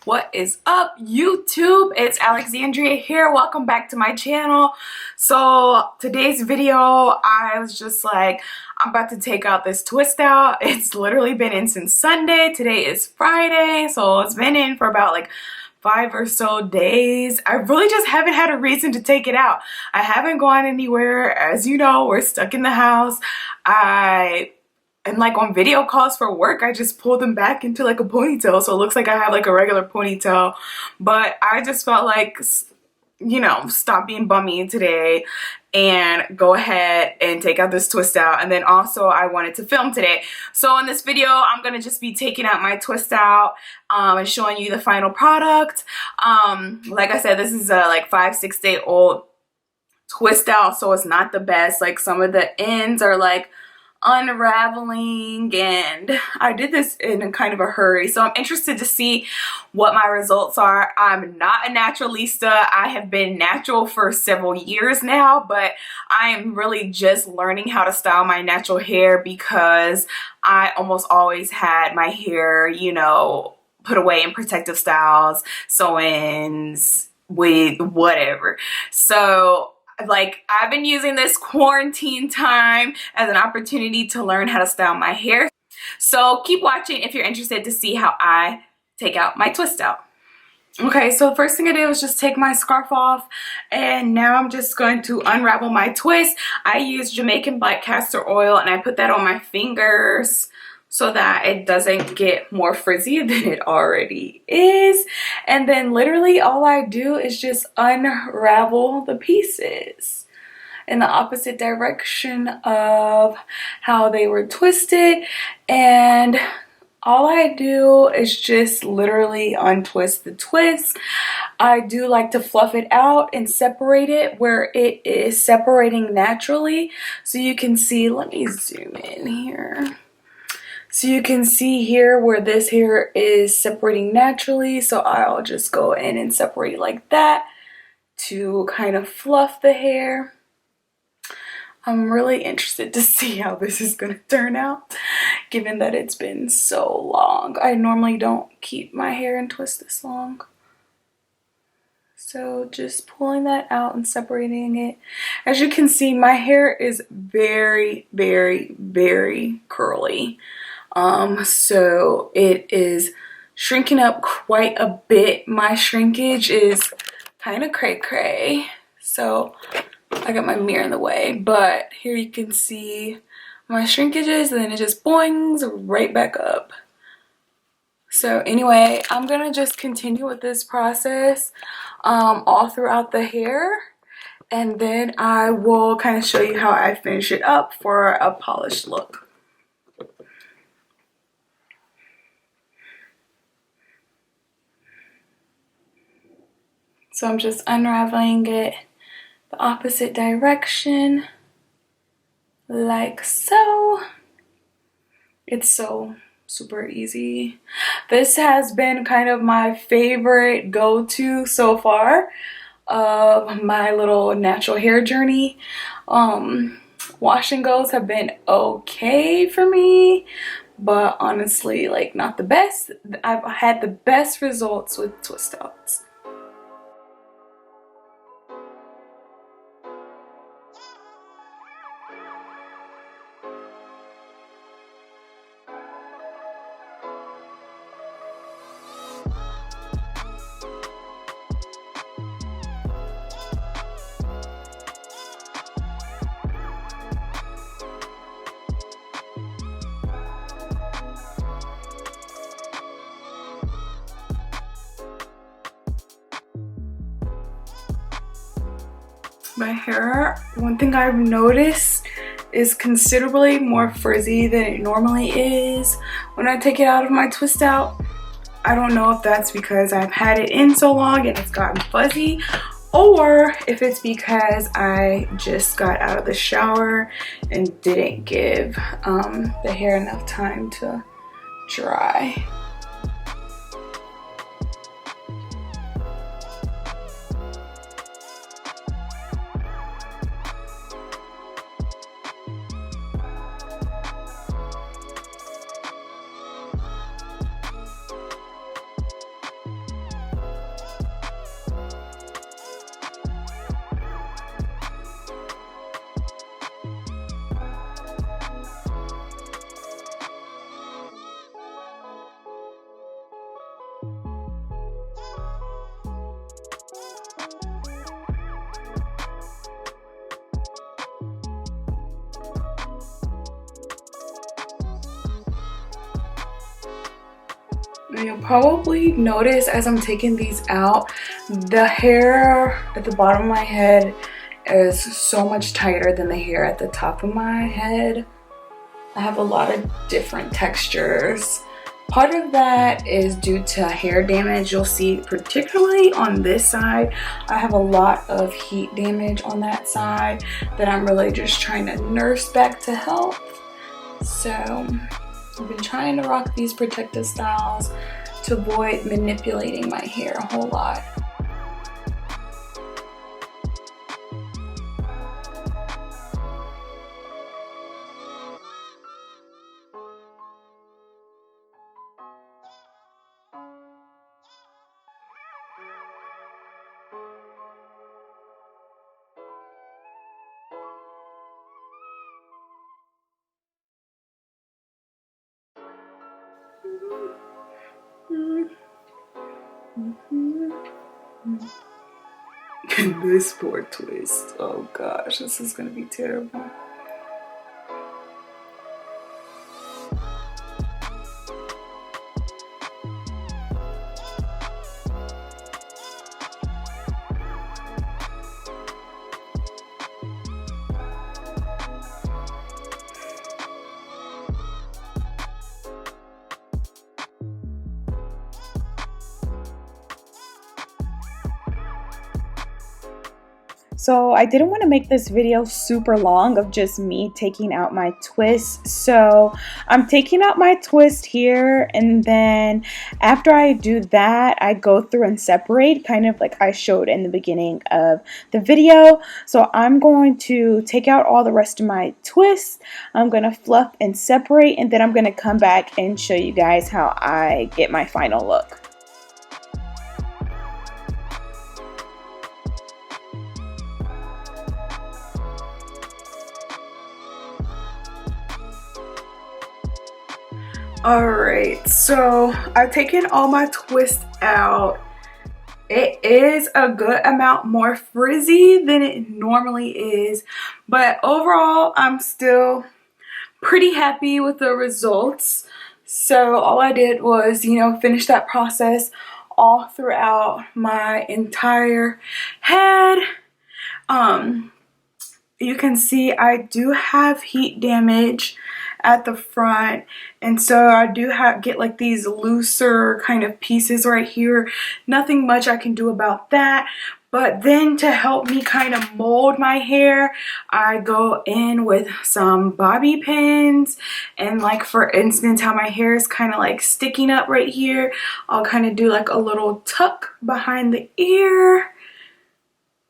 What is up, YouTube? It's Alexandria here. Welcome back to my channel. So today's video, I was just like, I'm about to take out this twist out. It's literally been in since Sunday. Today is Friday, so it's been in for about like 5 or so days. I really just haven't had a reason to take it out. I haven't gone anywhere. As you know, we're stuck in the house. And like on video calls for work, I just pulled them back into like a ponytail. So it looks like I have like a regular ponytail. But I just felt like, you know, stop being bummy today and go ahead and take out this twist out. And then also I wanted to film today. So in this video, I'm going to just be taking out my twist out and showing you the final product. Like I said, this is a like 5-6 day old twist out. So it's not the best. Like some of the ends are like unraveling, and I did this in a kind of a hurry, so I'm interested to see what my results are. I'm not a naturalista. I have been natural for several years now, but I am really just learning how to style my natural hair because I almost always had my hair, you know, put away in protective styles, sew-ins, with whatever. So like I've been using this quarantine time as an opportunity to learn how to style my hair. So keep watching if you're interested to see how I take out my twist out. Okay, so the first thing I did was just take my scarf off, and now I'm just going to unravel my twist. I use Jamaican black castor oil, and I put that on my fingers so that it doesn't get more frizzy than it already is. And then literally all I do is just unravel the pieces in the opposite direction of how they were twisted. And all I do is just literally untwist the twist. I do like to fluff it out and separate it where it is separating naturally. So you can see, let me zoom in here. So you can see here where this hair is separating naturally. So I'll just go in and separate like that to kind of fluff the hair. I'm really interested to see how this is going to turn out, given that it's been so long. I normally don't keep my hair in twist this long. So just pulling that out and separating it. As you can see, my hair is very, very, very curly. So it is shrinking up quite a bit. My shrinkage is kind of cray-cray. So I got my mirror in the way, but here you can see my shrinkages, and then it just boings right back up. So anyway, I'm gonna just continue with this process all throughout the hair, and then I will kind of show you how I finish it up for a polished look. So I'm just unraveling it the opposite direction, like so. It's so super easy. This has been kind of my favorite go-to so far of my little natural hair journey. Wash and goes have been okay for me, but honestly, like not the best. I've had the best results with twist outs. My hair, one thing I've noticed, is considerably more frizzy than it normally is when I take it out of my twist out. I don't know if that's because I've had it in so long and it's gotten fuzzy, or if it's because I just got out of the shower and didn't give the hair enough time to dry. You'll probably notice as I'm taking these out, the hair at the bottom of my head is so much tighter than the hair at the top of my head. I have a lot of different textures. Part of that is due to hair damage. You'll see, particularly on this side, I have a lot of heat damage on that side that I'm really just trying to nurse back to health. So I've been trying to rock these protective styles to avoid manipulating my hair a whole lot. This poor twist. Oh gosh, this is gonna be terrible. So I didn't want to make this video super long of just me taking out my twist. So I'm taking out my twist here, and then after I do that, I go through and separate, kind of like I showed in the beginning of the video. So I'm going to take out all the rest of my twists. I'm going to fluff and separate, and then I'm going to come back and show you guys how I get my final look. Alright, so I've taken all my twists out. It is a good amount more frizzy than it normally is, but overall I'm still pretty happy with the results. So all I did was, finish that process all throughout my entire head. You can see I do have heat damage at the front, and so I do get like these looser kind of pieces right here. Nothing much I can do about that. But then to help me kind of mold my hair, I go in with some bobby pins, and like for instance how my hair is kind of like sticking up right here, I'll kind of do like a little tuck behind the ear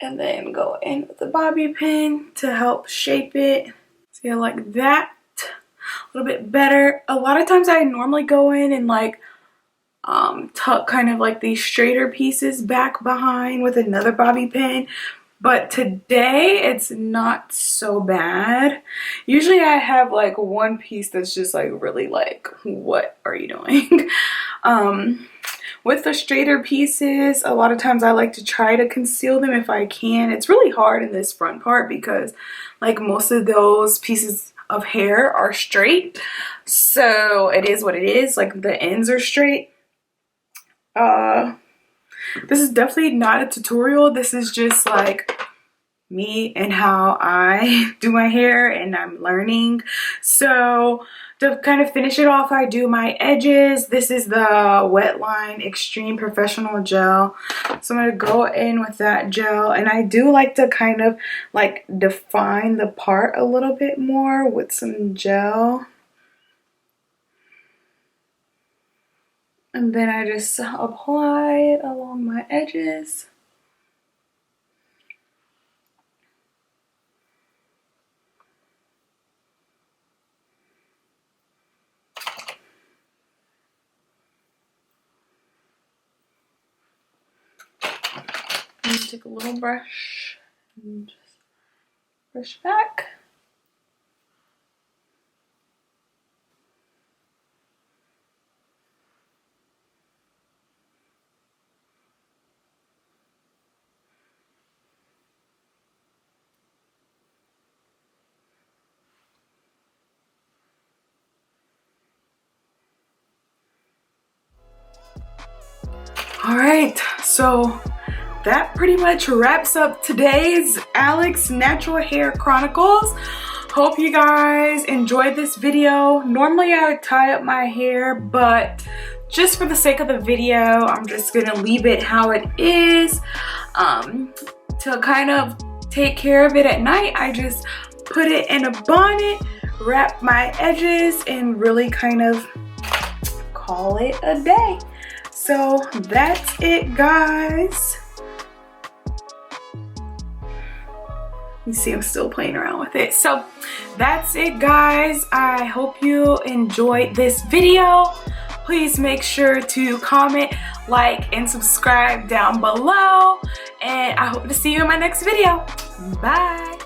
and then go in with the bobby pin to help shape it. So like that. A little bit better. A lot of times I normally go in and like tuck kind of like these straighter pieces back behind with another bobby pin, but today it's not so bad. Usually I have like one piece that's just like really like, what are you doing? With the straighter pieces, a lot of times I like to try to conceal them if I can. It's really hard in this front part because like most of those pieces of hair are straight, so it is what it is. Like the ends are straight. This is definitely not a tutorial. This is just like me and how I do my hair, and I'm learning. So to kind of finish it off, I do my edges. This is the Wetline Extreme Professional Gel. So I'm going to go in with that gel, and I do like to kind of like define the part a little bit more with some gel. And then I just apply it along my edges. And take a little brush and just brush back. All right, so that pretty much wraps up today's Alex Natural Hair Chronicles. Hope you guys enjoyed this video. Normally I would tie up my hair, but just for the sake of the video, I'm just gonna leave it how it is. To kind of take care of it at night, I just put it in a bonnet, wrap my edges, and really kind of call it a day. So that's it, guys. You see, I'm still playing around with it. So that's it, guys. I hope you enjoyed this video. Please make sure to comment, like, and subscribe down below. And I hope to see you in my next video. Bye.